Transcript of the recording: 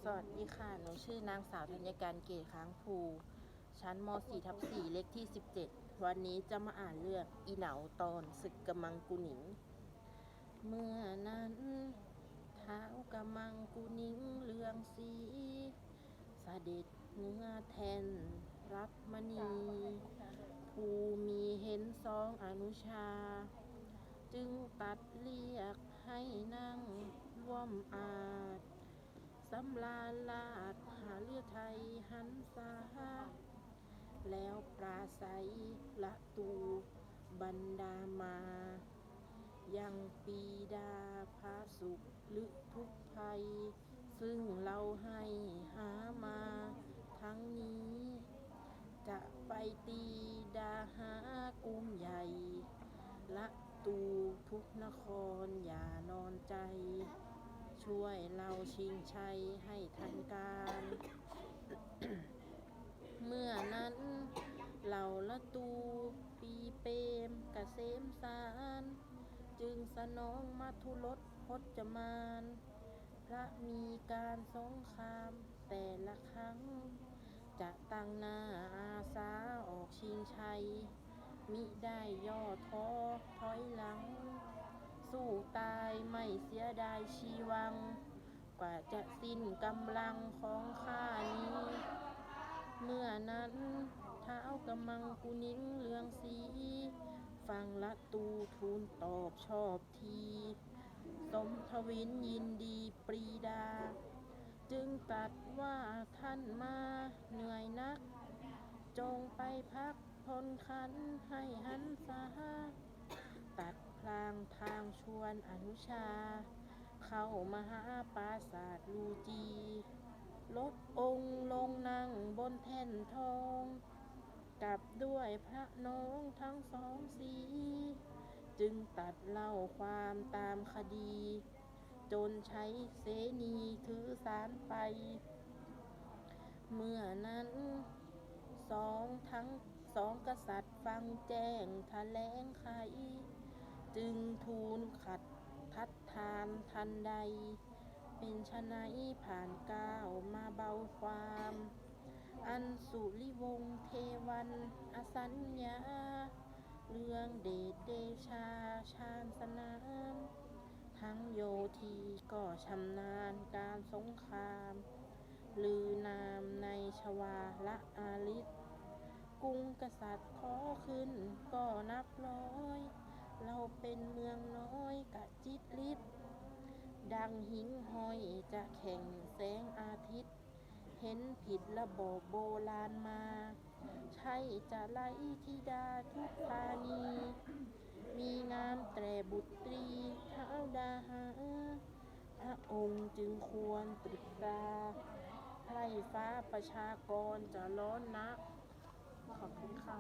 สวัสดีค่ะ หนูชื่อนางสาวธัญการเกตค้างภูชั้นม .4/4 เลขที่ 17 วันนี้จะมาอ่านเรื่องอีเหนาตอนศึกกำมังกุหนิง เมื่อนั้นท้าวกำมังกุหนิงเลืองสีเสด็จเนื้อแทนรัตมณี ผู้มีเห็นสองอนุชา จึงตัดเรียกให้นั่งร่วมอาจสำราญราชหาเลือไทยหันษาแล้วปราศัยละตูบรรดามายังปีดาพาสุขหรือทุกภัยซึ่งเราให้หามาทั้งนี้จะไปตีดาหากรุงใหญ่ละตูทุกนครอย่านอนใจช่วยเราชิงชัยให้ทันการ เมื่อนั้นเหล่าละตูปีเปรมกเกษมสารจึงสนองมัทุรสพจมานพระมีการสงครามแต่ละครั้งจะตั้งหน้าอาสาออกชิงชัยมิได้ย่อท้อถอยหลังสู้ตายไม่เสียดายชีวังกว่าจะสิ้นกำลังของข้านี้เมื่อนั้นท้าวกำมังกุหนิงเลืองสีฟังละตูทูลตอบชอบทีสมทวินยินดีปรีดาจึงตรัสว่าท่านมาเหนื่อยนักจงไปพักพลขันให้หันษาตัดพลางทางชวนอนุชาเข้ามหาปราสาทลูจีลดองค์ลงนั่งบนแท่นทองกับด้วยพระน้องทั้งสองสีจึงตัดเล่าความตามคดีจนใช้เสนีถือสารไปเมื่อนั้นสองกษัตริย์ฟังแจ้งแถลงไขจึงทูลขัดทัดทานทันใดเป็นไฉนผ่านก้าวมาเบาความอันสุริวงศ์เทวันอสัญญาเรื่องเดชเดชาชาญสนามทั้งโยธีก็ชำนาญการสงครามลือนามในชวาละอาลิศกรุงกษัตริย์ขอขึ้นก็นับร้อยเราเป็นเมืองน้อยกะจิตลิศดังหิ่งห้อยจะแข่งแสงอาทิตย์เห็นผิดระบบโบราณมาใช่จะไล่ธิดาทุกธานีมีงามแต่บุตรีเท้าดาหาพระองค์จึงควรตรึกตราไพร่ฟ้าประชากรจะร้อนนักขอบคุณค่ะ